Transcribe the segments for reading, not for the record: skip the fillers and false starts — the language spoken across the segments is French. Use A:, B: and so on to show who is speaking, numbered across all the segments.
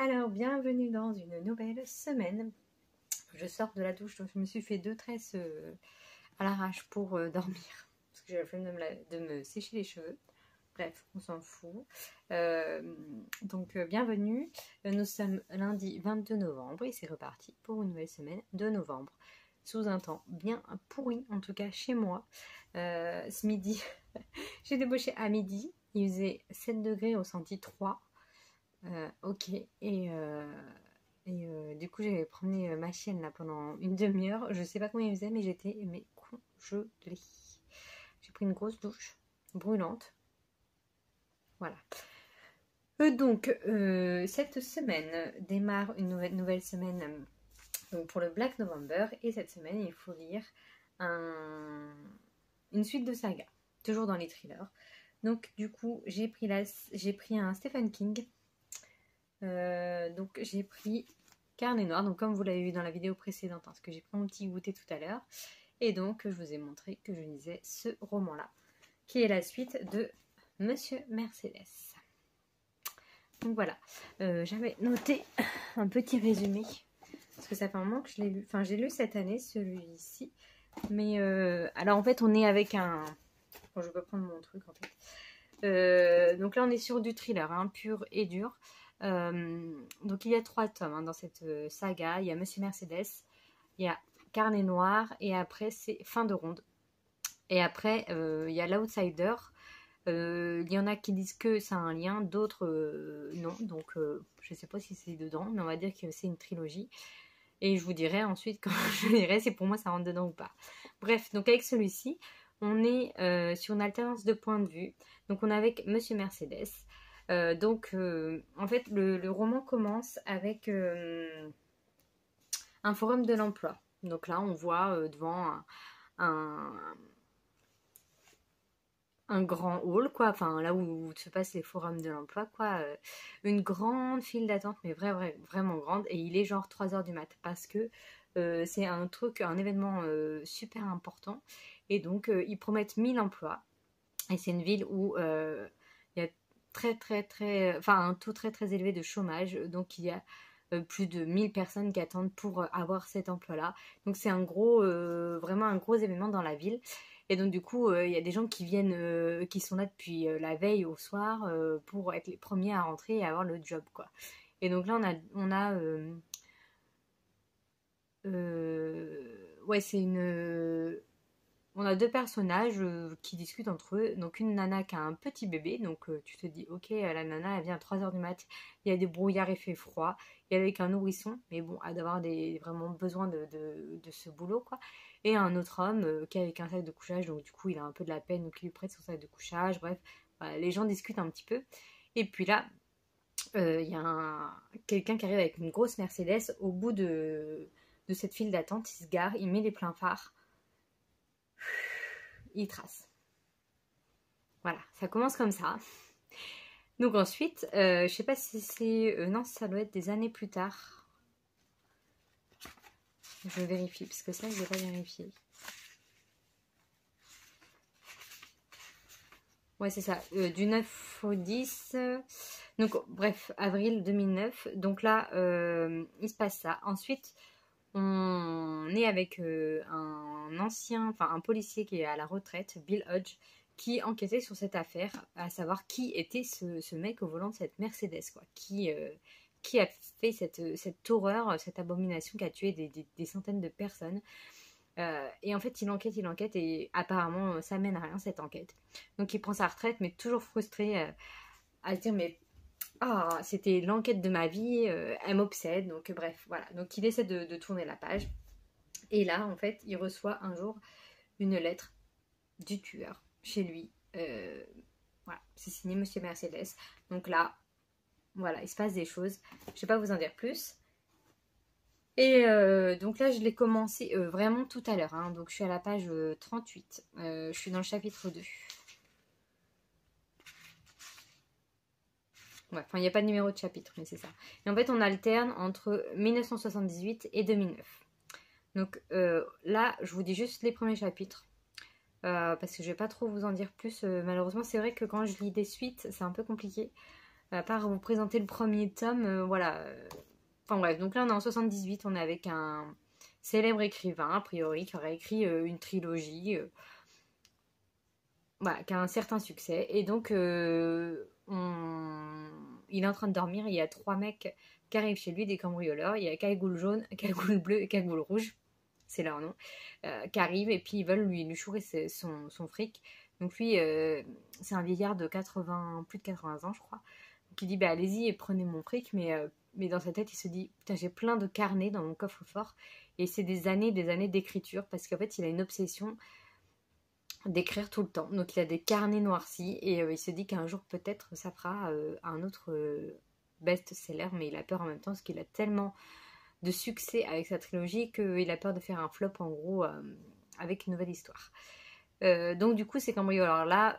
A: Alors, bienvenue dans une nouvelle semaine. Je sors de la douche, donc je me suis fait 2 tresses à l'arrache pour dormir. Parce que j'ai la flemme de me sécher les cheveux. Bref, on s'en fout. Donc, bienvenue. Nous sommes lundi 22 novembre et c'est reparti pour une nouvelle semaine de novembre. Sous un temps bien pourri, en tout cas chez moi. Ce midi, j'ai débauché à midi. Il faisait 7 degrés, au senti 3. Ok, du coup j'ai promené ma chienne là pendant une demi-heure. Je sais pas combien il faisait, mais j'étais congelée. J'ai pris une grosse douche brûlante. Voilà. Cette semaine démarre une nouvelle semaine donc pour le Black November. Et cette semaine, il faut lire une suite de sagas, toujours dans les thrillers. Donc du coup, j'ai pris un Stephen King. Donc j'ai pris Carnet Noir, donc comme vous l'avez vu dans la vidéo précédente, parce que j'ai pris mon petit goûter tout à l'heure, et donc je vous ai montré que je lisais ce roman-là, qui est la suite de Monsieur Mercedes. Donc voilà, j'avais noté un petit résumé, parce que ça fait un moment que je l'ai lu, enfin j'ai lu cette année celui-ci, mais alors en fait on est avec un... Bon, je peux prendre mon truc en fait. Donc là on est sur du thriller, hein, pur et dur. Donc il y a 3 tomes dans cette saga. Il y a Monsieur Mercedes, il y a Carnet Noir, et après c'est Fin de ronde. Et après il y a l'Outsider. Il y en a qui disent que ça a un lien, d'autres non. Donc je sais pas si c'est dedans, mais on va dire que c'est une trilogie. Et je vous dirai ensuite quand je lirai si pour moi ça rentre dedans ou pas. Bref, donc avec celui-ci, on est sur une alternance de points de vue. Donc on est avec Monsieur Mercedes. En fait, le roman commence avec un forum de l'emploi. Donc là, on voit devant un grand hall, quoi, enfin là où se passent les forums de l'emploi, quoi, une grande file d'attente, mais vraiment grande, et il est genre 3h du mat, parce que c'est un événement super important, et donc ils promettent 1000 emplois, et c'est une ville où il y a un taux très élevé de chômage, donc il y a plus de 1000 personnes qui attendent pour avoir cet emploi-là. Donc c'est vraiment un gros événement dans la ville. Et donc du coup, il y a des gens qui viennent, qui sont là depuis la veille au soir pour être les premiers à rentrer et avoir le job, quoi. Et donc là, on a 2 personnages qui discutent entre eux. Donc une nana qui a un petit bébé, donc tu te dis ok, la nana elle vient à 3h du mat, il y a des brouillards, il fait froid, et avec un nourrisson, mais bon, elle doit avoir vraiment besoin de ce boulot, quoi. Et un autre homme qui est avec un sac de couchage, donc du coup il a un peu de la peine, donc il lui prête son sac de couchage. Bref, voilà, les gens discutent un petit peu. Et puis là, il y a quelqu'un qui arrive avec une grosse Mercedes au bout de cette file d'attente. Il se gare, il met les pleins phares, il trace. Voilà, ça commence comme ça. Donc ensuite, je sais pas si c'est... non, ça doit être des années plus tard. Je vérifie, parce que ça, je n'ai pas vérifié. Ouais, c'est ça, du 9 au 10. Donc, bref, avril 2009. Donc là, il se passe ça. Ensuite, on est avec un policier qui est à la retraite, Bill Hodge, qui enquêtait sur cette affaire, à savoir qui était ce mec au volant de cette Mercedes, quoi. Qui a fait cette horreur, cette abomination qui a tué des centaines de personnes. Et en fait, il enquête, et apparemment, ça mène à rien, cette enquête. Donc, il prend sa retraite, mais toujours frustré à se dire, mais c'était l'enquête de ma vie, elle m'obsède. Donc, bref, voilà. Donc, il essaie de tourner la page. Et là, en fait, il reçoit un jour une lettre du tueur chez lui. Voilà, c'est signé Monsieur Mercedes. Donc là, voilà, il se passe des choses. Je ne vais pas vous en dire plus. Et donc là, je l'ai commencé vraiment tout à l'heure, hein. Donc je suis à la page 38. Je suis dans le chapitre 2. Ouais, enfin, il n'y a pas de numéro de chapitre, mais c'est ça. Et en fait, on alterne entre 1978 et 2009. Donc là, je vous dis juste les premiers chapitres. Parce que je vais pas trop vous en dire plus. Malheureusement, c'est vrai que quand je lis des suites, c'est un peu compliqué. À part vous présenter le premier tome, voilà. Enfin bref, donc là on est en 78, on est avec un célèbre écrivain, a priori, qui aurait écrit une trilogie, voilà, qui a un certain succès. Et donc, il est en train de dormir, il y a 3 mecs qui arrivent chez lui, des cambrioleurs. Il y a Cagoule jaune, Cagoule bleue et Cagoule rouge, c'est leur nom, qui arrivent et puis ils veulent lui chourer son fric. Donc lui, c'est un vieillard de 80, plus de 80 ans, je crois, qui dit bah allez-y et prenez mon fric, mais dans sa tête il se dit putain j'ai plein de carnets dans mon coffre-fort et c'est des années d'écriture parce qu'en fait il a une obsession d'écrire tout le temps, donc il a des carnets noircis et il se dit qu'un jour peut-être ça fera un autre best-seller, mais il a peur en même temps parce qu'il a tellement de succès avec sa trilogie qu'il a peur de faire un flop en gros avec une nouvelle histoire. Donc du coup ces cambrioleurs là,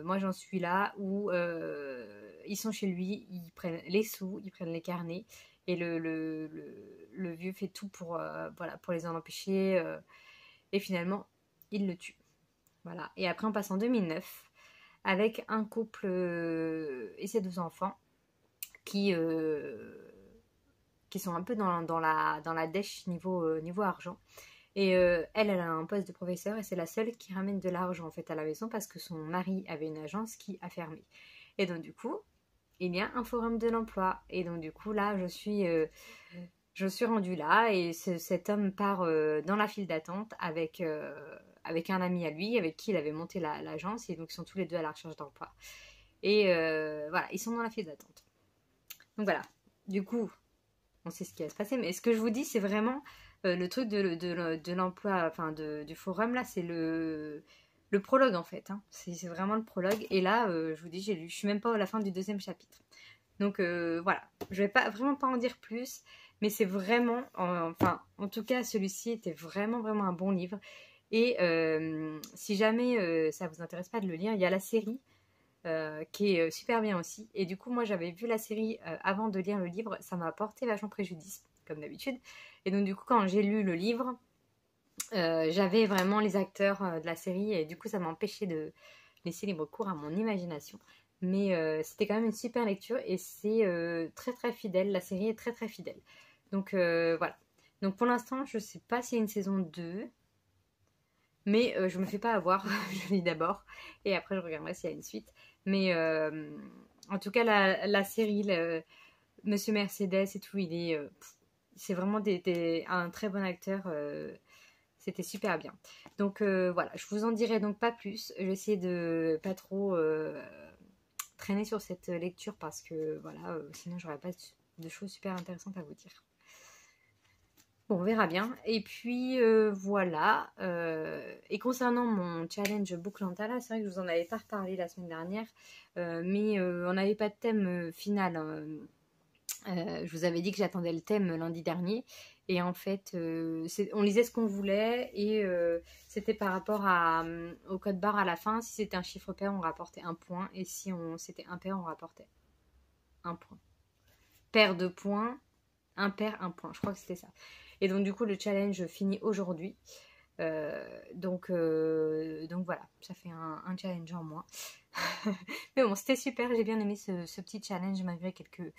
A: moi j'en suis là où ils sont chez lui, ils prennent les sous, ils prennent les carnets et le vieux fait tout pour, voilà, pour les en empêcher et finalement il le tue. Voilà. Et après on passe en 2009 avec un couple et ses 2 enfants qui sont un peu dans la dèche niveau argent. Et elle a un poste de professeur et c'est la seule qui ramène de l'argent en fait à la maison parce que son mari avait une agence qui a fermé. Et donc du coup, il y a un forum de l'emploi. Et donc du coup là, je suis rendue là et cet homme part dans la file d'attente avec un ami à lui avec qui il avait monté l'agence et donc ils sont tous les deux à la recherche d'emploi. Et voilà, ils sont dans la file d'attente. Donc voilà, du coup, on sait ce qui va se passer. Mais ce que je vous dis, c'est vraiment le truc de l'emploi, enfin du forum, là, c'est le prologue en fait. Hein. C'est vraiment le prologue. Et là, je vous dis, je suis même pas à la fin du 2e chapitre. Donc voilà, je vais vraiment pas en dire plus. Mais c'est vraiment, enfin, en tout cas, celui-ci était vraiment un bon livre. Et si jamais ça vous intéresse pas de le lire, il y a la série qui est super bien aussi. Et du coup, moi, j'avais vu la série avant de lire le livre. Ça m'a porté vachement préjudice, comme d'habitude. Et donc, du coup, quand j'ai lu le livre, j'avais vraiment les acteurs de la série. Et du coup, ça m'a empêché de laisser libre cours à mon imagination. Mais c'était quand même une super lecture. Et c'est très fidèle. La série est très fidèle. Donc, voilà. Donc, pour l'instant, je sais pas s'il y a une saison 2. Mais je me fais pas avoir, je lis d'abord et après je regarderai s'il y a une suite. Mais en tout cas, la série, Monsieur Mercedes et tout, c'est vraiment un très bon acteur. C'était super bien. Donc voilà, je vous en dirai donc pas plus. Je vais essayer de pas trop traîner sur cette lecture parce que voilà, sinon j'aurais pas de choses super intéressantes à vous dire. Bon, on verra bien. Et puis voilà. Et concernant mon challenge Booklanta, là, c'est vrai que je vous en avais pas reparlé la semaine dernière, mais on n'avait pas de thème final. Je vous avais dit que j'attendais le thème lundi dernier. Et en fait, on lisait ce qu'on voulait et c'était par rapport au code barre à la fin. Si c'était un chiffre pair, on rapportait 1 point. Et si c'était impair, on rapportait 1 point. Paire de points, impair, 1 point. Je crois que c'était ça. Et donc du coup le challenge finit aujourd'hui. Donc voilà, ça fait un challenge en moins. Mais bon, c'était super, j'ai bien aimé ce petit challenge malgré quelques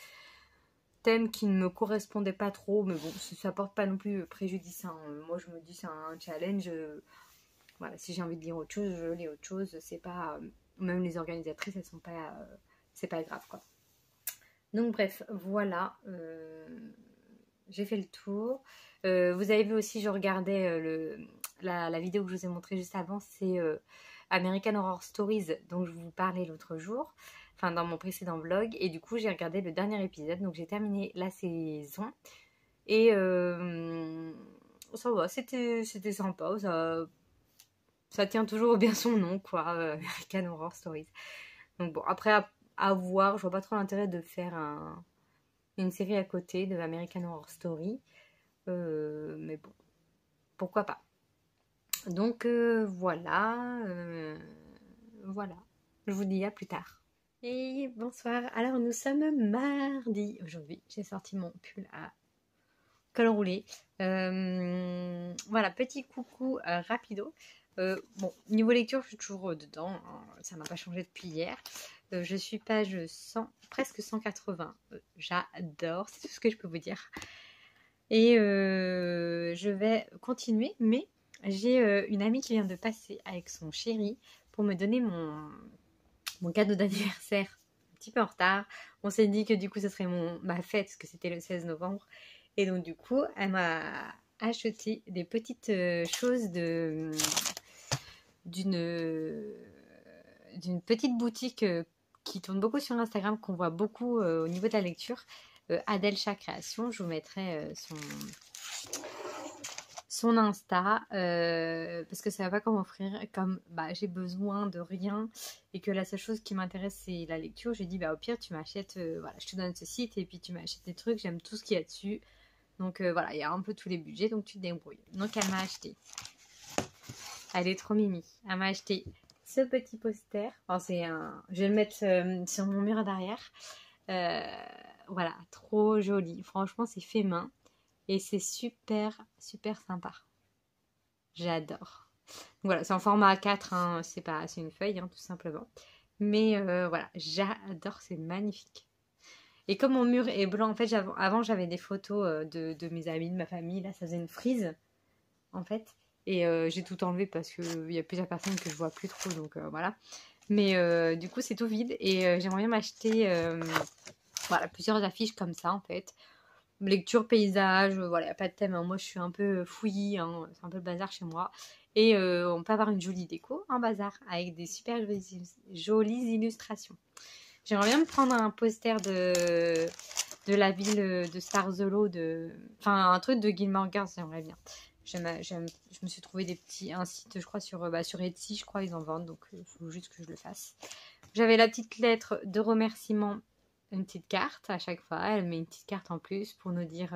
A: thèmes qui ne me correspondaient pas trop. Mais bon, ça porte pas non plus préjudice. Hein. Moi je me dis c'est un challenge. Voilà, si j'ai envie de lire autre chose, je lis autre chose. C'est pas... même les organisatrices, elles sont pas... c'est pas grave quoi. Donc bref, voilà. J'ai fait le tour. Vous avez vu aussi, je regardais la vidéo que je vous ai montrée juste avant, c'est American Horror Stories, dont je vous parlais l'autre jour, enfin dans mon précédent vlog, et du coup j'ai regardé le dernier épisode, donc j'ai terminé la saison, et ça va, c'était sympa, ça tient toujours bien son nom, quoi, American Horror Stories. Donc bon, après à voir, je vois pas trop l'intérêt de faire une série à côté de American Horror Story. Mais bon, pourquoi pas. Donc voilà. Voilà. Je vous dis à plus tard. Et bonsoir. Alors nous sommes mardi aujourd'hui. J'ai sorti mon pull à col roulé. Voilà, petit coucou rapido. Bon, niveau lecture, je suis toujours dedans. Hein, ça m'a pas changé depuis hier. Je suis page 100, presque 180. J'adore, c'est tout ce que je peux vous dire. Et je vais continuer, mais j'ai une amie qui vient de passer avec son chéri pour me donner mon cadeau d'anniversaire. Un petit peu en retard. On s'est dit que du coup, ce serait ma fête, parce que c'était le 16 novembre. Et donc, du coup, elle m'a acheté des petites choses d'une petite boutique qui tourne beaucoup sur Instagram, qu'on voit beaucoup au niveau de la lecture. Adelcha Création, je vous mettrai son Insta parce que ça va pas comment offrir, comme j'ai besoin de rien et que la seule chose qui m'intéresse c'est la lecture. J'ai dit au pire tu m'achètes, voilà, je te donne ce site et puis tu m'achètes des trucs, j'aime tout ce qu'il y a dessus, donc voilà, il y a un peu tous les budgets, donc tu te débrouilles. Donc elle m'a acheté, elle est trop mimi, elle m'a acheté ce petit poster, enfin, je vais le mettre sur mon mur derrière, voilà, trop joli, franchement c'est fait main. Et c'est super, super sympa. J'adore. Voilà, c'est en format A4, hein, c'est une feuille, hein, tout simplement. Mais voilà, j'adore, c'est magnifique. Et comme mon mur est blanc, en fait, avant j'avais des photos de mes amis, de ma famille. Là, ça faisait une frise, en fait. Et j'ai tout enlevé parce qu'il y a plusieurs personnes que je vois plus trop, donc voilà. Mais du coup, c'est tout vide. Et j'aimerais bien m'acheter voilà, plusieurs affiches comme ça, en fait. Lecture, paysage, voilà, il n'y a pas de thème. Hein. Moi, je suis un peu fouillis, hein. C'est un peu le bazar chez moi. Et on peut avoir une jolie déco, un bazar, avec des super jolies illustrations. J'aimerais bien me prendre un poster de la ville de Starzolo, enfin un truc de Gilmore Girls, j'aimerais bien. Je me suis trouvé un site, je crois, sur Etsy, je crois, ils en vendent, donc il faut juste que je le fasse. J'avais la petite lettre de remerciement, une petite carte à chaque fois, elle met une petite carte en plus pour nous dire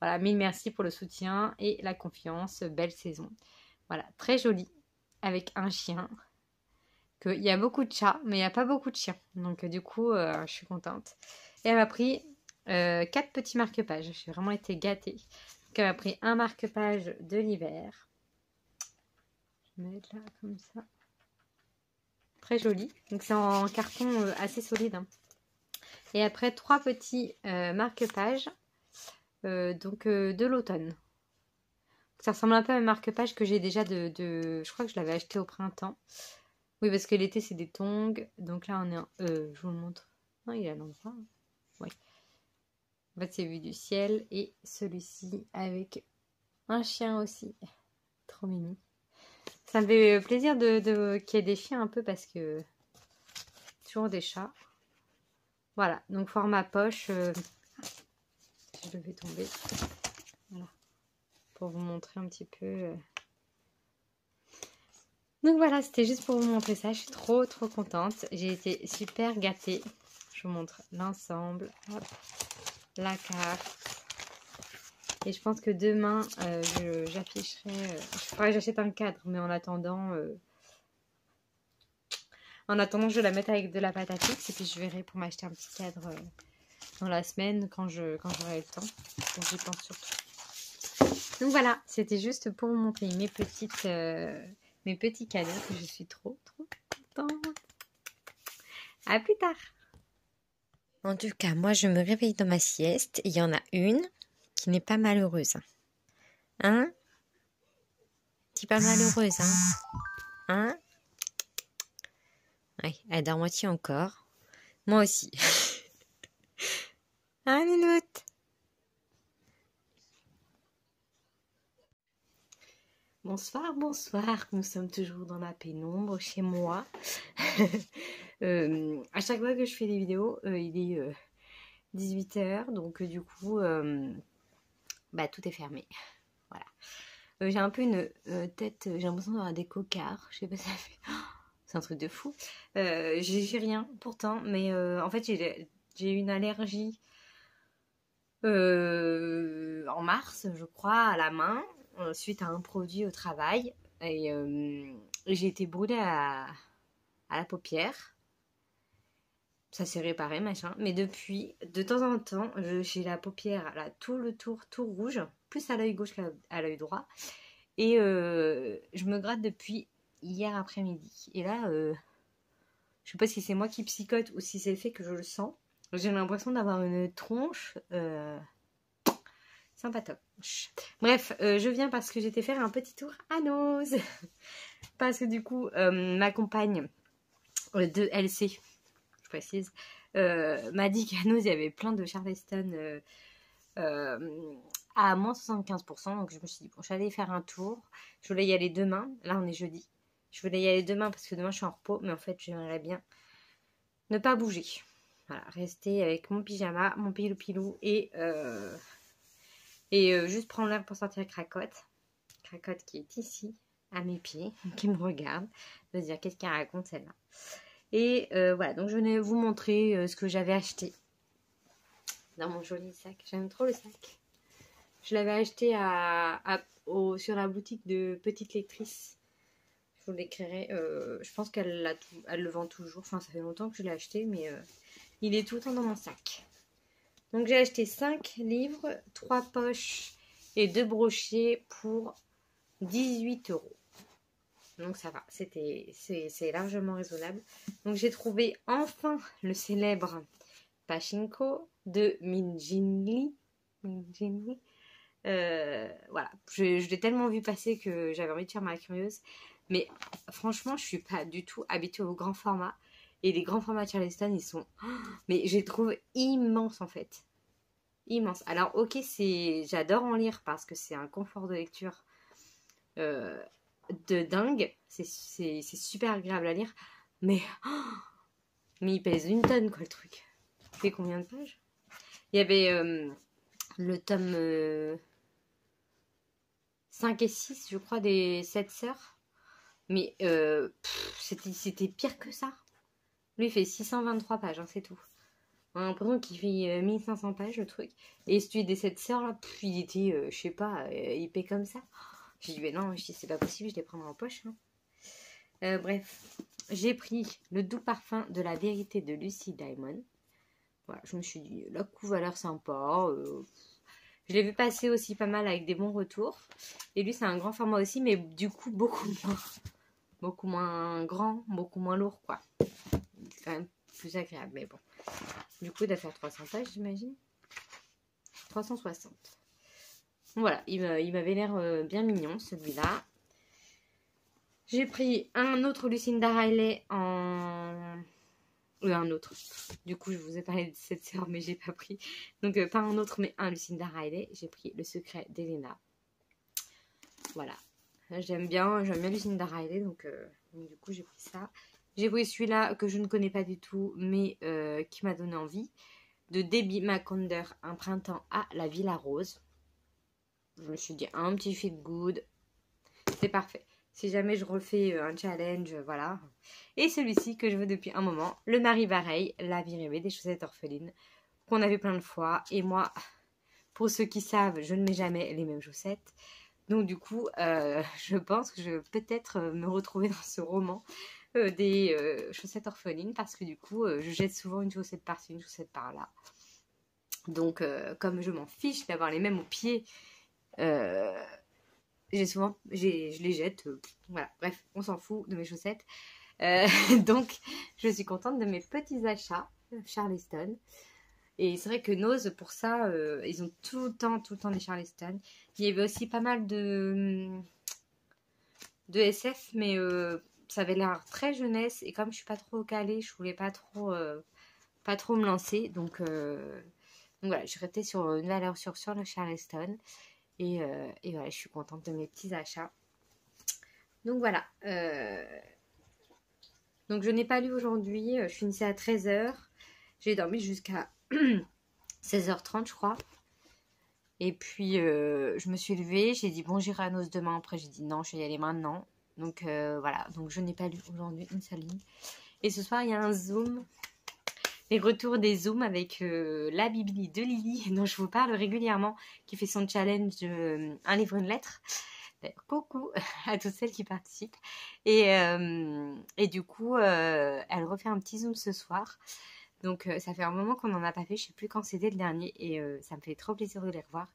A: voilà, 1000 merci pour le soutien et la confiance, belle saison. Voilà, très joli, avec un chien. Il y a beaucoup de chats, mais il n'y a pas beaucoup de chiens. Donc du coup, je suis contente. Et elle m'a pris 4 petits marque-pages. J'ai vraiment été gâtée. Donc elle m'a pris un marque-page de l'hiver. Je vais mettre là comme ça. Très joli. Donc c'est en carton assez solide. Hein. Et après 3 petits marque-pages de l'automne. Ça ressemble un peu à un marque-page que j'ai déjà je crois que je l'avais acheté au printemps. Oui, parce que l'été, c'est des tongs. Donc là, on est je vous le montre. Non, il est à l'endroit. Oui. En fait, c'est vu du ciel. Et celui-ci avec un chien aussi. Trop mignon. Ça me fait plaisir qu'il y ait des chiens un peu parce que toujours des chats. Voilà. Donc, format poche. Je le fais tomber. Voilà. Pour vous montrer un petit peu... Donc voilà, c'était juste pour vous montrer ça. Je suis trop trop contente. J'ai été super gâtée. Je vous montre l'ensemble. Hop, la carte. Et je pense que demain, j'afficherai... je ferai que j'achète un cadre. Mais en attendant, je vais la mettre avec de la pâte à fixe. Et puis je verrai pour m'acheter un petit cadre dans la semaine quand j'aurai le temps. Donc j'y pense surtout. Donc voilà, c'était juste pour vous montrer mes petits cadeaux que je suis trop trop contente. À plus tard. En tout cas, moi je me réveille dans ma sieste. Il y en a une qui n'est pas malheureuse. Hein? Qui n'est pas malheureuse, hein? Hein? Oui, elle dort moitié encore. Moi aussi. Hein, Louloute? Bonsoir, bonsoir. Nous sommes toujours dans la pénombre chez moi. À chaque fois que je fais des vidéos, il est 18h. Donc du coup, tout est fermé. Voilà. J'ai un peu une tête, j'ai l'impression d'avoir des cocards. Je sais pas si ça fait... c'est un truc de fou. J'ai rien pourtant, mais en fait j'ai eu une allergie en mars, je crois, à la main, suite à un produit au travail. Et j'ai été brûlée à la paupière. Ça s'est réparé, machin. Mais depuis, de temps en temps, j'ai la paupière, là, tout le tour, tout rouge, plus à l'œil gauche qu'à l'œil droit. Et je me gratte depuis hier après-midi. Et là, Je sais pas si c'est moi qui psychote ou si c'est le fait que je le sens. J'ai l'impression d'avoir une tronche sympatoche. Bref, je viens parce que j'étais faire un petit tour à Noz. Parce que du coup, ma compagne de LC, je précise, m'a dit qu'à Noz, il y avait plein de Charleston à moins 75%. Donc je me suis dit, bon, j'allais faire un tour. Je voulais y aller demain. Là, on est jeudi. Je voulais y aller demain parce que demain, je suis en repos. Mais en fait, j'aimerais bien ne pas bouger. Voilà, rester avec mon pyjama, mon pilou-pilou et juste prendre l'air pour sortir Cracotte. Cracotte qui est ici, à mes pieds, qui me regarde. De se dire, qu'est-ce qu'elle raconte celle-là. Et voilà, donc je venais vous montrer ce que j'avais acheté dans mon joli sac. J'aime trop le sac. Je l'avais acheté sur la boutique de Petite Lectrice. Je vous l'écrirai. Je pense qu'elle le vend toujours. Enfin, ça fait longtemps que je l'ai acheté, mais il est tout le temps dans mon sac. Donc j'ai acheté 5 livres, 3 poches et 2 brochets pour 18 €. Donc ça va, c'est largement raisonnable. Donc j'ai trouvé enfin le célèbre Pachinko de Min Jin Lee. Voilà, je l'ai tellement vu passer que j'avais envie de faire ma curieuse. Mais franchement, je suis pas du tout habituée au grand format. Et les grands formats Charleston, ils sont... mais je les trouve immenses en fait. Immenses. Alors ok, j'adore en lire parce que c'est un confort de lecture de dingue. C'est super agréable à lire. Mais il pèse une tonne quoi le truc. Il fait combien de pages? Il y avait le tome 5 et 6, je crois, des 7 sœurs. Mais c'était pire que ça. Lui, il fait 623 pages, hein, c'est tout. On a l'impression qu'il fait 1500 pages, le truc. Et celui des 7 sœurs, là, il était, je sais pas, épais comme ça. J'ai dit, mais non, c'est pas possible, je les prendrai en poche. Hein. Bref, j'ai pris le doux parfum de la vérité de Lucy Diamond. Voilà, je me suis dit, la couve a l'air sympa. Je l'ai vu passer aussi pas mal avec des bons retours. Et lui, c'est un grand format aussi, mais du coup, beaucoup moins grand, beaucoup moins lourd, quoi. C'est quand même plus agréable, mais bon. Du coup, il doit faire 300 pages, j'imagine. 360. Voilà, il m'avait l'air bien mignon, celui-là. J'ai pris un autre Lucinda Riley en... un autre. Du coup, je vous ai parlé de cette sœur, mais j'ai pas pris. Donc, pas un autre, mais un Lucinda Riley. J'ai pris Le secret d'Elena. Voilà. J'aime bien Lucinda Riley, donc du coup, j'ai pris ça. J'ai pris celui-là que je ne connais pas du tout, mais qui m'a donné envie. De Debbie Maconder, Un printemps à la Villa Rose. Je me suis dit, un petit feel good. C'est parfait. Si jamais je refais un challenge, voilà. Et celui-ci que je veux depuis un moment, le Marie Vareille, La vie rêvée des chaussettes orphelines, qu'on a vu plein de fois. Et moi, pour ceux qui savent, je ne mets jamais les mêmes chaussettes. Donc du coup, je pense que je vais peut-être me retrouver dans ce roman des chaussettes orphelines. Parce que du coup, je jette souvent une chaussette par-ci, une chaussette par-là. Donc, comme je m'en fiche d'avoir les mêmes au pied... je les jette, voilà, bref, on s'en fout de mes chaussettes. Donc, je suis contente de mes petits achats Charleston. Et c'est vrai que Noz, pour ça, ils ont tout le temps des Charleston. Il y avait aussi pas mal de SF, mais ça avait l'air très jeunesse. Et comme je suis pas trop calée, je voulais pas trop me lancer. Donc voilà, je restais sur une valeur sur le Charleston. Et voilà, je suis contente de mes petits achats. Donc voilà. Donc je n'ai pas lu aujourd'hui. Je finissais à 13h. J'ai dormi jusqu'à 16h30, je crois. Et puis je me suis levée. J'ai dit bon, j'irai à Noz demain. Après, j'ai dit non, je vais y aller maintenant. Donc voilà. Donc je n'ai pas lu aujourd'hui une seule ligne. Et ce soir, il y a un Zoom. Les retours des Zooms avec la Bibli de Lily, dont je vous parle régulièrement, qui fait son challenge un livre, une lettre. Coucou à toutes celles qui participent. Et du coup, elle refait un petit Zoom ce soir. Donc, ça fait un moment qu'on n'en a pas fait. Je ne sais plus quand c'était le dernier. Et ça me fait trop plaisir de les revoir.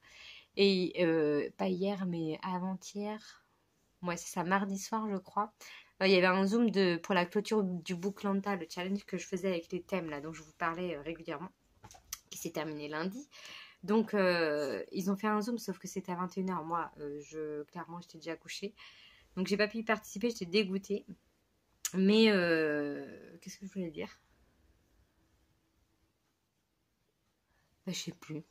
A: Et pas hier, mais avant-hier. Ouais, c'est ça, mardi soir, je crois. Il y avait un zoom pour la clôture du Booklanta, le challenge que je faisais avec les thèmes là, dont je vous parlais régulièrement, qui s'est terminé lundi. Donc ils ont fait un zoom, sauf que c'était à 21h. Moi, clairement, j'étais déjà couchée. Donc j'ai pas pu y participer, j'étais dégoûtée. Mais qu'est-ce que je voulais dire? Je sais plus.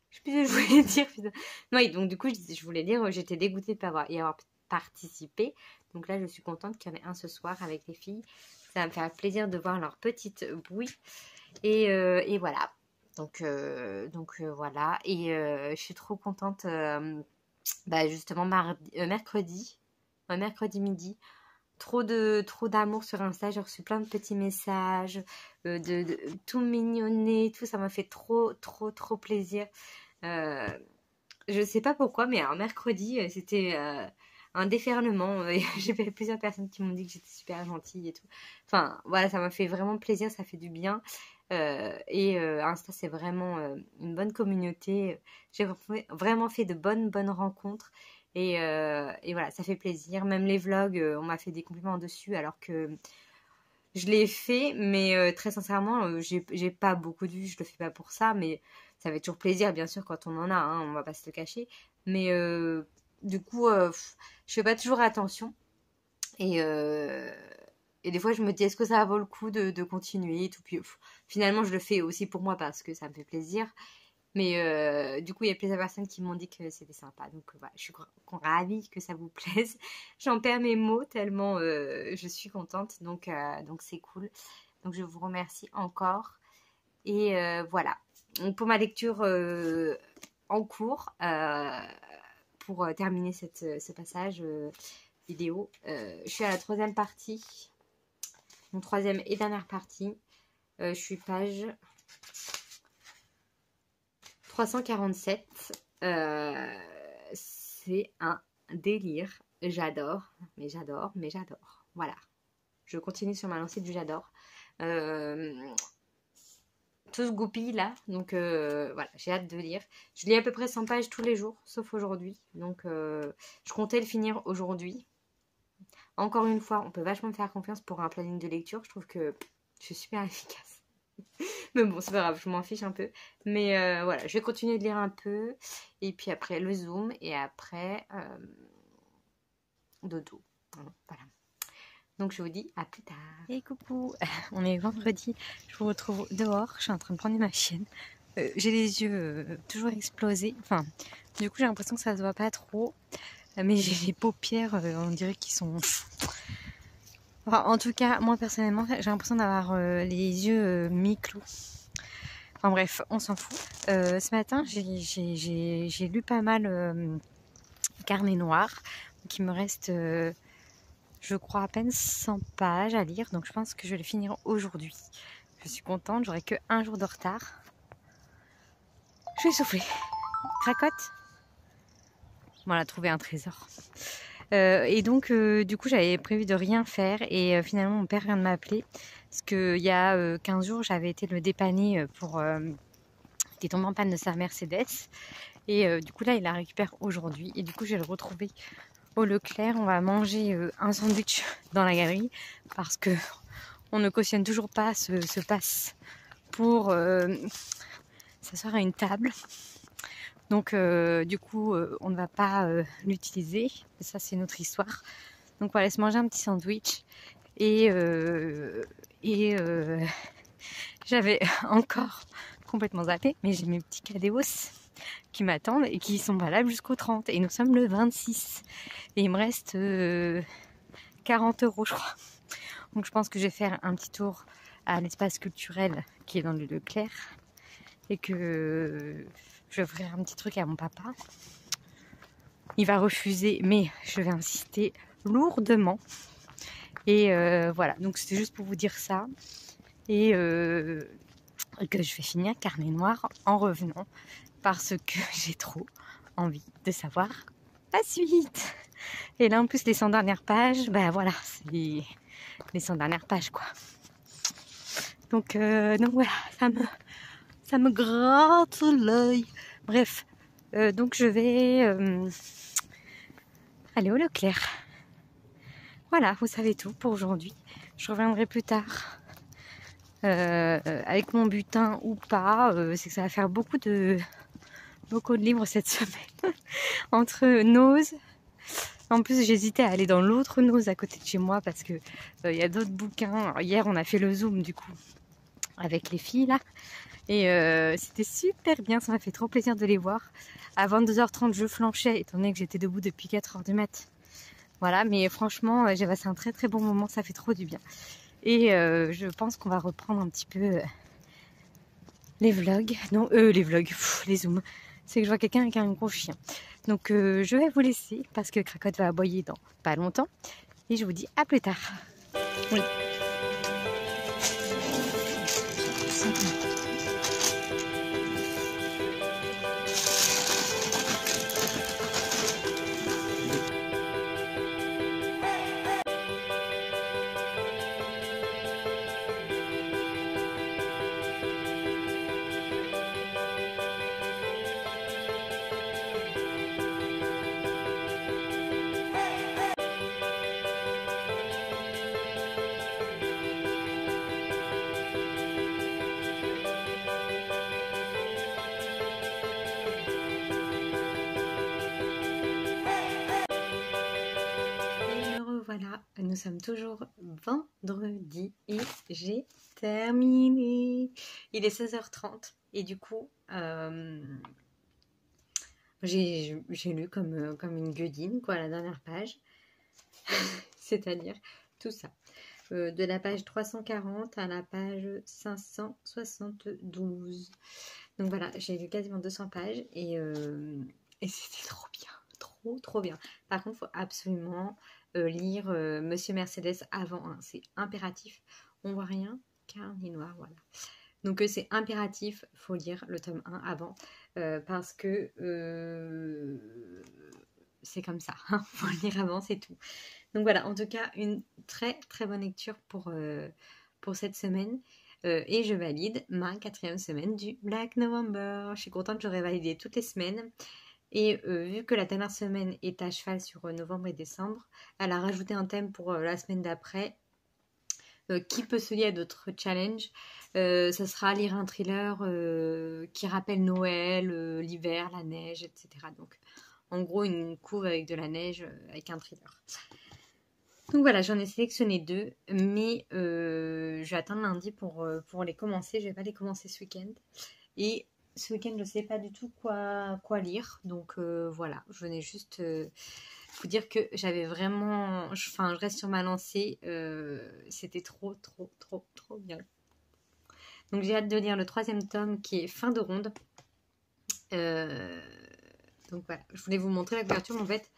A: Je sais plus ce que je voulais dire. Putain. Non, et donc du coup, je voulais dire, j'étais dégoûtée de pas y avoir participé. Donc là, je suis contente qu'il y en ait un ce soir avec les filles. Ça va me faire plaisir de voir leur petite bouille. Et voilà. Donc voilà. Et je suis trop contente. Justement, mercredi midi. Trop d'amour sur Insta, j'ai reçu plein de petits messages, de tout mignonné, tout, ça m'a fait trop plaisir. Je sais pas pourquoi, mais alors mercredi, c'était un déferlement. J'ai vu plusieurs personnes qui m'ont dit que j'étais super gentille et tout. Enfin, voilà, ça m'a fait vraiment plaisir, ça fait du bien. Insta, c'est vraiment une bonne communauté. J'ai vraiment fait de bonnes rencontres. Et voilà, ça fait plaisir. Même les vlogs, on m'a fait des compliments dessus alors que je l'ai fait, mais très sincèrement, j'ai pas beaucoup de vues, je le fais pas pour ça, mais ça fait toujours plaisir, bien sûr, quand on en a, hein, on va pas se le cacher. Mais du coup, je fais pas toujours attention. Et des fois, je me dis, est-ce que ça vaut le coup de continuer et tout. Puis finalement, je le fais aussi pour moi parce que ça me fait plaisir. Mais du coup, il y a plusieurs personnes qui m'ont dit que c'était sympa. Donc voilà, je suis ravie que ça vous plaise. J'en perds mes mots tellement je suis contente. Donc c'est cool. Donc je vous remercie encore. Et voilà. Donc, pour ma lecture en cours, pour terminer ce passage vidéo, je suis à la 3e partie. Mon 3e et dernière partie. Je suis page 347. C'est un délire. J'adore. Voilà. Je continue sur ma lancée du j'adore. Tout se goupille là. Donc voilà, j'ai hâte de lire. Je lis à peu près 100 pages tous les jours, sauf aujourd'hui. Donc je comptais le finir aujourd'hui. Encore une fois, on peut vachement me faire confiance pour un planning de lecture. Je trouve que je suis super efficace. Mais bon, c'est pas grave, je m'en fiche un peu. Mais voilà, je vais continuer de lire un peu. Et puis après, le Zoom. Et après, dodo. Voilà. Donc je vous dis à plus tard. Et coucou, on est vendredi. Je vous retrouve dehors. Je suis en train de prendre ma chienne. J'ai les yeux toujours explosés. Enfin, du coup, j'ai l'impression que ça se voit pas trop. Mais j'ai les paupières, on dirait qu'ils sont... Enfin, en tout cas, moi personnellement, j'ai l'impression d'avoir les yeux mi-clos. Enfin bref, on s'en fout. Ce matin, j'ai lu pas mal Carnet Noir. Donc il me reste, je crois, à peine 100 pages à lire. Donc je pense que je vais le finir aujourd'hui. Je suis contente, j'aurai que un jour de retard. Je vais souffler. Cracotte. Voilà, trouver un trésor. Et donc, du coup, j'avais prévu de rien faire. Et finalement, mon père vient de m'appeler. Parce qu'il y a 15 jours, j'avais été le dépanner pour... qui est tombé en panne de sa Mercedes. Et du coup, là, il la récupère aujourd'hui. Et du coup, je vais le retrouver au Leclerc. On va manger un sandwich dans la galerie. Parce que on ne cautionne toujours pas ce pass pour s'asseoir à une table. Donc du coup on ne va pas l'utiliser, ça c'est notre histoire. Donc on va aller se manger un petit sandwich et j'avais encore complètement zappé, mais j'ai mes petits cadeaux qui m'attendent et qui sont valables jusqu'au 30 et nous sommes le 26 et il me reste 40 € je crois. Donc je pense que je vais faire un petit tour à l'espace culturel qui est dans le Leclerc et que je vais offrir un petit truc à mon papa. Il va refuser, mais je vais insister lourdement. Et voilà, donc c'était juste pour vous dire ça. Et que je vais finir Carnet Noir en revenant. Parce que j'ai trop envie de savoir la suite. Et là, en plus, les 100 dernières pages, ben voilà, c'est les 100 dernières pages, quoi. Donc voilà, ça me gratte l'œil. Bref, donc je vais aller au Leclerc. voilà, vous savez tout pour aujourd'hui. Je reviendrai plus tard avec mon butin ou pas. C'est que ça va faire beaucoup de livres cette semaine. Entre Nose. En plus, j'hésitais à aller dans l'autre Nose à côté de chez moi parce que y a d'autres bouquins. Alors, hier, on a fait le Zoom du coup avec les filles là. Et c'était super bien, ça m'a fait trop plaisir de les voir. À 22h30, je flanchais, étant donné que j'étais debout depuis 4h du mat'. Voilà, mais franchement, j'ai passé un très très bon moment, ça fait trop du bien. Et je pense qu'on va reprendre un petit peu les vlogs. Non, les vlogs, les zooms. C'est que je vois quelqu'un avec un gros chien. Donc je vais vous laisser parce que Cracotte va aboyer dans pas longtemps. Et je vous dis à plus tard. Oui. Voilà, nous sommes toujours vendredi et j'ai terminé. Il est 16h30 et du coup, j'ai lu comme une gueudine, quoi, la dernière page. C'est-à-dire tout ça. De la page 340 à la page 572. Donc voilà, j'ai lu quasiment 200 pages et c'était trop bien. Trop bien. Par contre, il faut absolument lire Monsieur Mercedes avant. Hein. C'est impératif. On voit rien, carnet noir, voilà. Donc c'est impératif, il faut lire le tome 1 avant. Parce que c'est comme ça. Il faut le lire avant, c'est tout. Donc voilà, en tout cas, une très très bonne lecture pour cette semaine. Et je valide ma 4e semaine du Black November. Je suis contente, j'aurais validé toutes les semaines. Et vu que la dernière semaine est à cheval sur novembre et décembre, elle a rajouté un thème pour la semaine d'après qui peut se lier à d'autres challenges. Ça sera lire un thriller qui rappelle Noël, l'hiver, la neige, etc. Donc en gros une couve avec de la neige avec un thriller. Donc voilà, j'en ai sélectionné 2, mais je vais attendre lundi pour les commencer. Je vais pas les commencer ce week-end. Et ce week-end, je ne sais pas du tout quoi lire. Donc voilà, je venais juste vous dire que j'avais vraiment... je reste sur ma lancée. C'était trop bien. Donc j'ai hâte de lire le 3e tome qui est Fin de ronde. Donc voilà, je voulais vous montrer la couverture. En fait,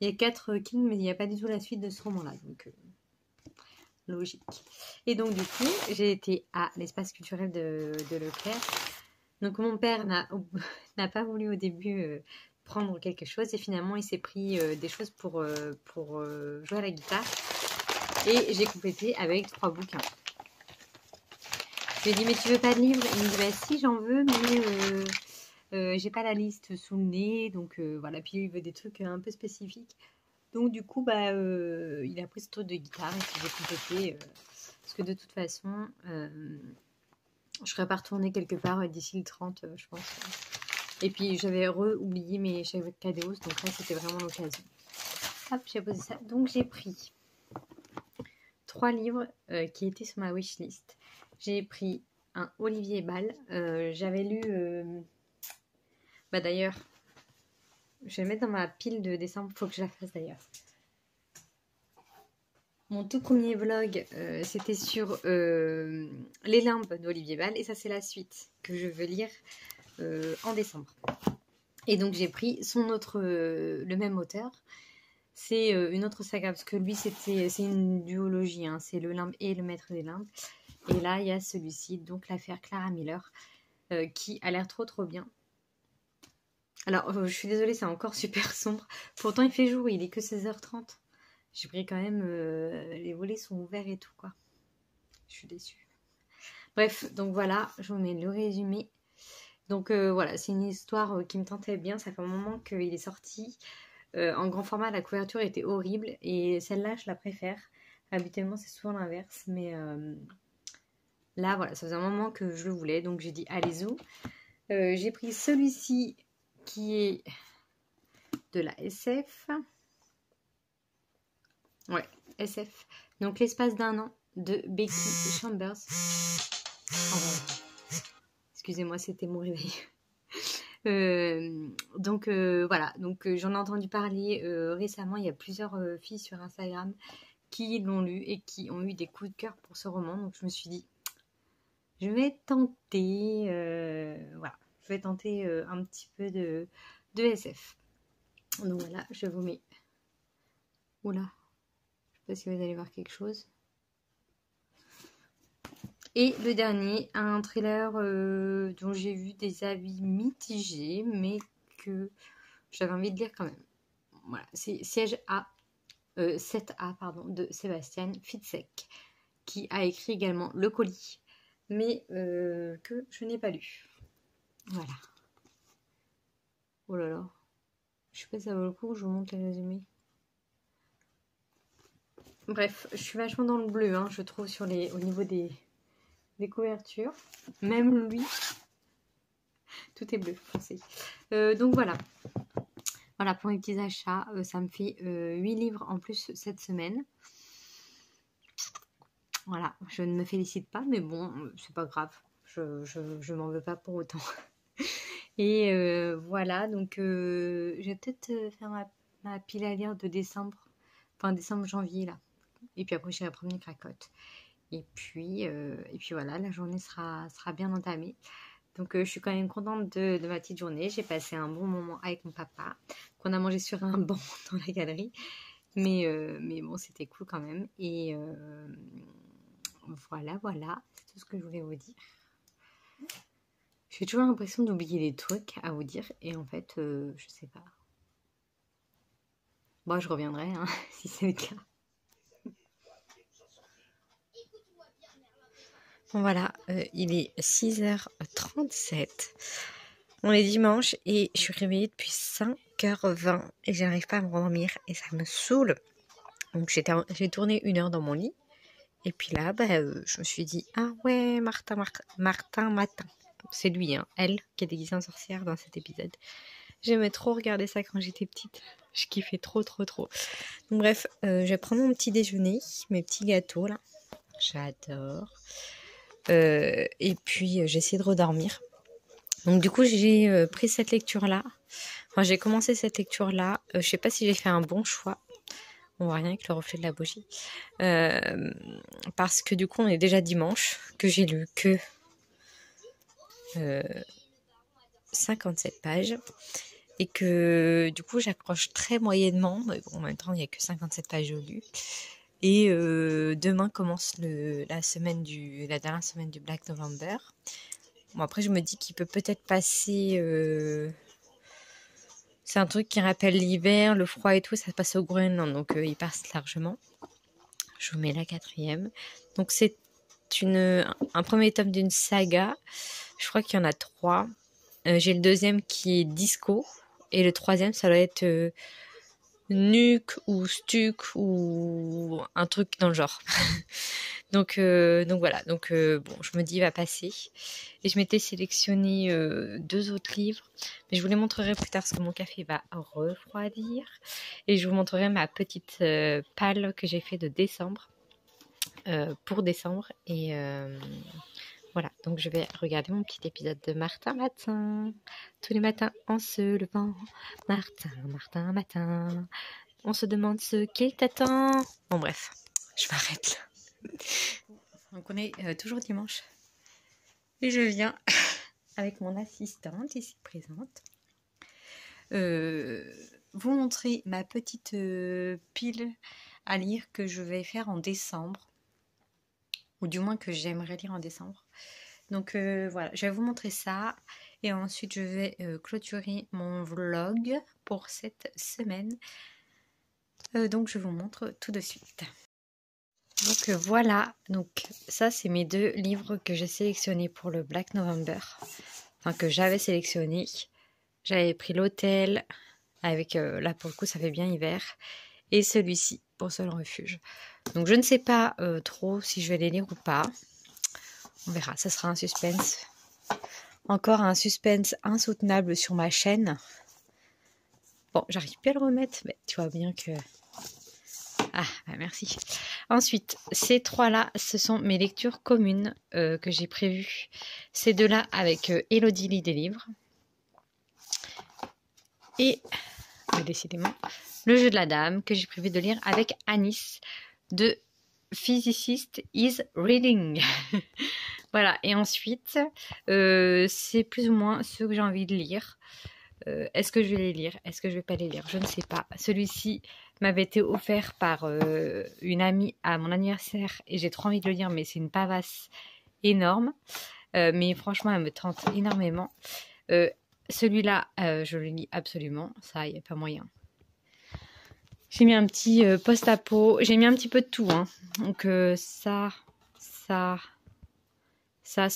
A: il y a 4 kings, mais il n'y a pas du tout la suite de ce roman-là. Donc logique. Et donc du coup, j'ai été à l'espace culturel de Leclerc. Donc mon père n'a pas voulu au début prendre quelque chose et finalement il s'est pris des choses pour jouer à la guitare et j'ai complété avec 3 bouquins. Je lui ai dit mais tu veux pas de livre? Il me dit bah si j'en veux mais j'ai pas la liste sous le nez donc voilà, puis il veut des trucs un peu spécifiques. Donc du coup bah il a pris ce truc de guitare et puis j'ai complété parce que de toute façon je serais pas retournée quelque part d'ici le 30, je pense. Et puis, j'avais oublié mes chèques cadeaux, donc là, c'était vraiment l'occasion. Hop, j'ai posé ça. Donc, j'ai pris 3 livres qui étaient sur ma wishlist. J'ai pris un Olivier Ball. J'avais lu... d'ailleurs, je vais le mettre dans ma pile de décembre. Il faut que je la fasse, d'ailleurs. Mon tout premier vlog, c'était sur Les limbes d'Olivier Ball. Et ça, c'est la suite que je veux lire en décembre. Et donc, j'ai pris le même auteur. C'est une autre saga, parce que lui, c'est une duologie. Hein, c'est Le Limbe et Le Maître des Limbes. Et là, il y a celui-ci, donc l'affaire Clara Miller, qui a l'air trop bien. Alors, je suis désolée, c'est encore super sombre. Pourtant, il fait jour, il est que 16h30. J'ai pris quand même... les volets sont ouverts et tout, quoi. Je suis déçue. Bref, donc voilà, je vous mets le résumé. Donc voilà, c'est une histoire qui me tentait bien. Ça fait un moment qu'il est sorti. En grand format, la couverture était horrible et celle-là, je la préfère. Habituellement, c'est souvent l'inverse, mais là, voilà, ça faisait un moment que je le voulais, donc j'ai dit allez-y. J'ai pris celui-ci qui est de la SF. Ouais, SF. Donc l'espace d'un an de Becky Chambers. Oh, excusez-moi, c'était mon réveil. Voilà, donc j'en ai entendu parler récemment. Il y a plusieurs filles sur Instagram qui l'ont lu et qui ont eu des coups de cœur pour ce roman. Donc je me suis dit, je vais tenter, voilà, je vais tenter un petit peu de SF. Donc voilà, je vous mets. Oula, je sais pas si vous allez voir quelque chose. Et le dernier, un thriller dont j'ai vu des avis mitigés, mais que j'avais envie de lire quand même. Voilà, c'est Siège A, 7A, pardon, de Sébastien Fitzek, qui a écrit également Le Colis, mais que je n'ai pas lu. Voilà. Oh là là. Je sais pas si ça vaut le coup, je vous montre les résumés. Bref, je suis vachement dans le bleu, hein, je trouve, au niveau des couvertures. Même lui, tout est bleu foncé. Donc voilà. Voilà pour mes petits achats. Ça me fait 8 livres en plus cette semaine. Voilà, je ne me félicite pas, mais bon, c'est pas grave. Je m'en veux pas pour autant. Et voilà, donc je vais peut-être faire ma pile à lire de décembre. Enfin, décembre-janvier, là. Et puis après, j'irai promener Cracotte. Et puis voilà, la journée sera bien entamée. Donc je suis quand même contente de ma petite journée. J'ai passé un bon moment avec mon papa, qu'on a mangé sur un banc dans la galerie. Mais bon, c'était cool quand même. Et voilà, c'est tout ce que je voulais vous dire. J'ai toujours l'impression d'oublier des trucs à vous dire. Et en fait, je sais pas. Bon, je reviendrai hein, si c'est le cas. Bon, voilà, il est 6h37. On est dimanche et je suis réveillée depuis 5h20 et j'arrive pas à me rendormir et ça me saoule. Donc j'ai tourné 1 heure dans mon lit et puis là, je me suis dit ah ouais, Martin Matin. C'est lui, hein, elle qui est déguisée en sorcière dans cet épisode. J'aimais trop regarder ça quand j'étais petite. Je kiffais trop. Donc bref, je vais prendre mon petit déjeuner, mes petits gâteaux là. J'adore. Et puis j'ai essayé de redormir. Donc du coup j'ai pris cette lecture là. Enfin j'ai commencé cette lecture là. Je sais pas si j'ai fait un bon choix. On voit rien avec le reflet de la bougie. Parce que du coup on est déjà dimanche. Que j'ai lu que 57 pages. Et que du coup j'accroche très moyennement. Mais bon, en même temps il n'y a que 57 pages lues. Et demain commence la dernière semaine du Black November. Bon, après, je me dis qu'il peut peut-être passer... C'est un truc qui rappelle l'hiver, le froid et tout. Ça se passe au Groenland, donc il passe largement. Je vous mets la 4e. Donc, c'est un premier tome d'une saga. Je crois qu'il y en a 3. J'ai le 2e qui est Disco. Et le 3e, ça doit être... Nuke ou Stuck ou un truc dans le genre. donc voilà, bon, je me dis il va passer. Et je m'étais sélectionné 2 autres livres, mais je vous les montrerai plus tard parce que mon café va refroidir. Et je vous montrerai ma petite palle que j'ai fait de décembre pour décembre. Et voilà, donc je vais regarder mon petit épisode de Martin Matin. Tous les matins en se levant, Martin Matin. On se demande ce qu'il t'attend. Bon bref, je m'arrête là. Donc on est toujours dimanche. Et je viens avec mon assistante ici présente vous montrer ma petite pile à lire que je vais faire en décembre. Ou du moins que j'aimerais lire en décembre. Donc voilà, je vais vous montrer ça. Et ensuite je vais clôturer mon vlog pour cette semaine. Donc je vous montre tout de suite. Donc voilà, donc ça c'est mes 2 livres que j'ai sélectionnés pour le Black November. Enfin que j'avais sélectionné. J'avais pris l'hôtel, avec, là pour le coup ça fait bien hiver, et celui-ci pour Seul Refuge. Donc je ne sais pas trop si je vais les lire ou pas. On verra, ça sera un suspense. Encore un suspense insoutenable sur ma chaîne. Bon, j'arrive plus à le remettre, mais tu vois bien que... Ah, bah merci. Ensuite, ces trois-là, ce sont mes lectures communes que j'ai prévues. Ces deux-là avec Elodie lit des livres. Et, décidément, Le jeu de la dame que j'ai prévu de lire avec Anis de Physicist is Reading. Voilà, et ensuite, c'est plus ou moins ceux que j'ai envie de lire. Est-ce que je vais les lire? Est-ce que je vais pas les lire? Je ne sais pas. Celui-ci m'avait été offert par une amie à mon anniversaire et j'ai trop envie de le lire, mais c'est une pavasse énorme. Mais franchement, elle me tente énormément. Celui-là, je le lis absolument. Ça, il n'y a pas moyen. J'ai mis un petit post-apo. J'ai mis un petit peu de tout. Hein. Donc ça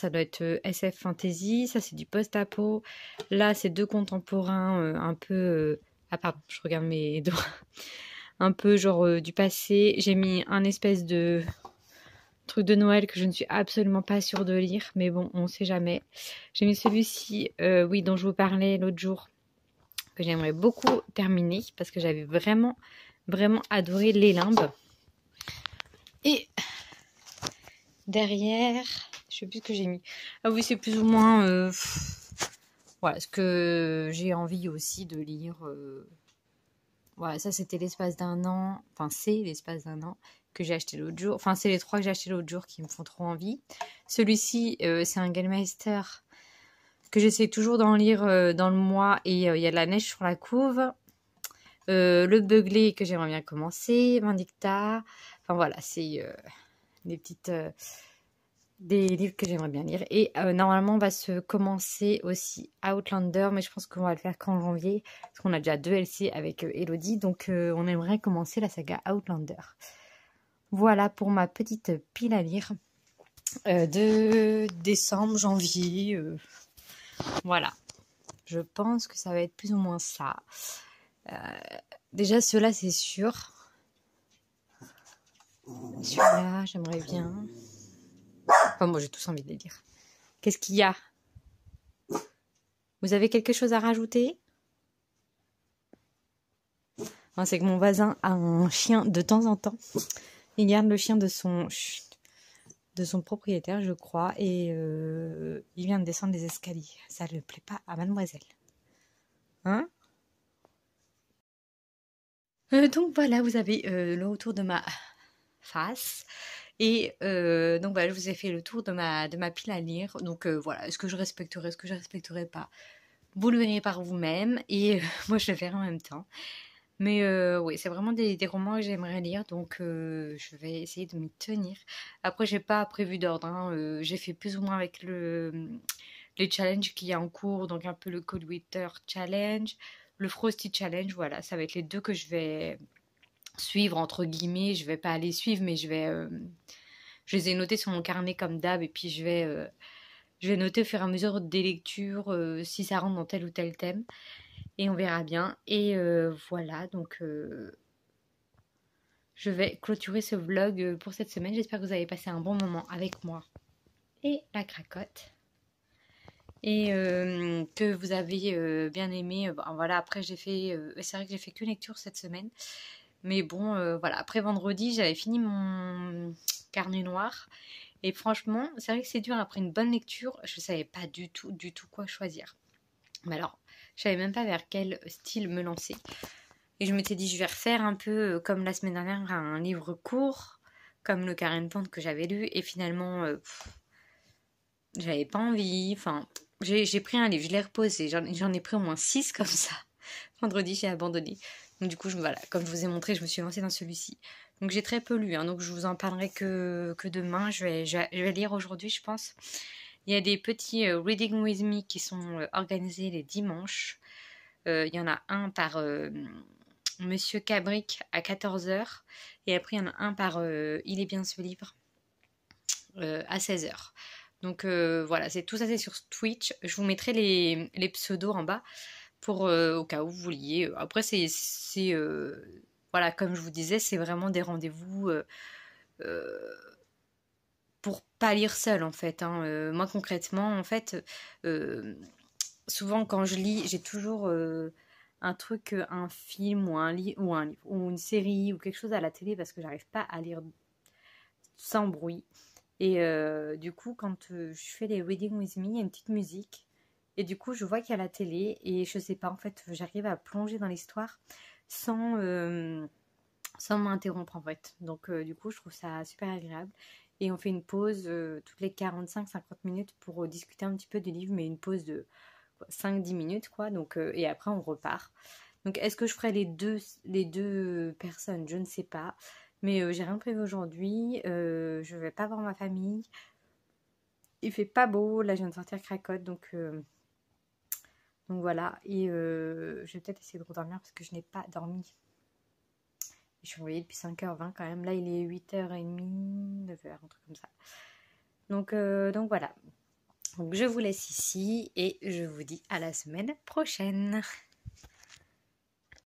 A: doit être SF Fantasy. Ça, c'est du post-apo. Là, c'est deux contemporains un peu... Ah pardon, je regarde mes doigts. Un peu genre du passé. J'ai mis un espèce de truc de Noël que je ne suis absolument pas sûre de lire. Mais bon, on ne sait jamais. J'ai mis celui-ci, oui, dont je vous parlais l'autre jour, que j'aimerais beaucoup terminer parce que j'avais vraiment adoré Les Limbes. Et derrière, je sais plus ce que j'ai mis. Ah oui, c'est plus ou moins voilà, ce que j'ai envie aussi de lire. Voilà, ça c'était l'espace d'un an. Enfin, c'est l'espace d'un an que j'ai acheté l'autre jour. Enfin, c'est les trois que j'ai acheté l'autre jour qui me font trop envie. Celui-ci, c'est un Gallmeister que j'essaie toujours d'en lire dans le mois, et il y a de la neige sur la couve. Le Beugler que j'aimerais bien commencer, Vindicta. Enfin voilà, c'est des petites... des livres que j'aimerais bien lire. Et normalement, on va se commencer aussi Outlander, mais je pense qu'on va le faire qu'en janvier, parce qu'on a déjà 2 LC avec Elodie, donc on aimerait commencer la saga Outlander. Voilà pour ma petite pile à lire de décembre, janvier. Voilà. Je pense que ça va être plus ou moins ça. Déjà, ceux-là, c'est sûr. Celui-là, j'aimerais bien... Enfin, moi, j'ai tous envie de les lire. Qu'est-ce qu'il y a? Vous avez quelque chose à rajouter? Non, c'est que mon voisin a un chien de temps en temps. Il garde le chien de son propriétaire, je crois. Et il vient de descendre des escaliers. Ça ne plaît pas à mademoiselle. Hein? Donc voilà, vous avez le retour de ma face. Et donc voilà, je vous ai fait le tour de ma pile à lire. Donc voilà, est-ce que je respecterai, est-ce que je respecterai pas? Vous le verrez par vous-même, et moi je le verrai en même temps. Mais oui, c'est vraiment des romans que j'aimerais lire, donc je vais essayer de m'y tenir. Après, j'ai pas prévu d'ordre, hein, j'ai fait plus ou moins avec les challenges qu'il y a en cours, donc un peu le Cold Winter Challenge, le Frosty Challenge, voilà, ça va être les deux que je vais suivre, entre guillemets. Je vais pas aller suivre, mais je les ai notés sur mon carnet comme d'hab, et puis je vais noter au fur et à mesure des lectures si ça rentre dans tel ou tel thème, et on verra bien. Et voilà, donc je vais clôturer ce vlog pour cette semaine. J'espère que vous avez passé un bon moment avec moi et la cracotte, et que vous avez bien aimé. Bon, voilà, après j'ai fait c'est vrai que j'ai fait qu'une lecture cette semaine, mais bon voilà, après vendredi j'avais fini mon carnet noir, et franchement c'est vrai que c'est dur. Après une bonne lecture, je savais pas du tout quoi choisir. Mais alors, je savais même pas vers quel style me lancer. Et je m'étais dit, je vais refaire un peu comme la semaine dernière, un livre court, comme le Karen Pond que j'avais lu. Et finalement, j'avais pas envie. Enfin, j'ai pris un livre, je l'ai reposé. J'en ai pris au moins 6 comme ça. Vendredi, j'ai abandonné. Donc du coup, voilà, comme je vous ai montré, je me suis lancée dans celui-ci. Donc j'ai très peu lu, hein, donc je vous en parlerai que demain. Je vais lire aujourd'hui, je pense. Il y a des petits Reading With Me qui sont organisés les dimanches. Il y en a un par Monsieur Cabric à 14h. Et après, il y en a un par Il est bien ce livre à 16h. Donc voilà, c'est tout ça, c'est sur Twitch. Je vous mettrai les pseudos en bas pour au cas où vous vouliez. Après, voilà, comme je vous disais, c'est vraiment des rendez-vous euh, pour pas lire seul en fait, hein. Moi concrètement, en fait, euh, souvent quand je lis, j'ai toujours un truc, un film ou un livre ou une série ou quelque chose à la télé parce que j'arrive pas à lire sans bruit. Et du coup, quand je fais les reading with me, il y a une petite musique. Et du coup, je vois qu'il y a la télé et je sais pas, en fait, j'arrive à plonger dans l'histoire sans, sans m'interrompre en fait. Donc du coup, je trouve ça super agréable. Et on fait une pause toutes les 45-50 minutes pour discuter un petit peu du livre, mais une pause de 5-10 minutes quoi. Donc, et après, on repart. Donc est-ce que je ferai les deux personnes? Je ne sais pas. Mais j'ai rien prévu aujourd'hui. Je vais pas voir ma famille. Il fait pas beau. Là, je viens de sortir cracotte. Donc voilà. Et je vais peut-être essayer de redormir parce que je n'ai pas dormi. Je suis réveillée depuis 5h20 quand même. Là, il est 8h30, 9h, un truc comme ça. Donc voilà. Donc je vous laisse ici et je vous dis à la semaine prochaine.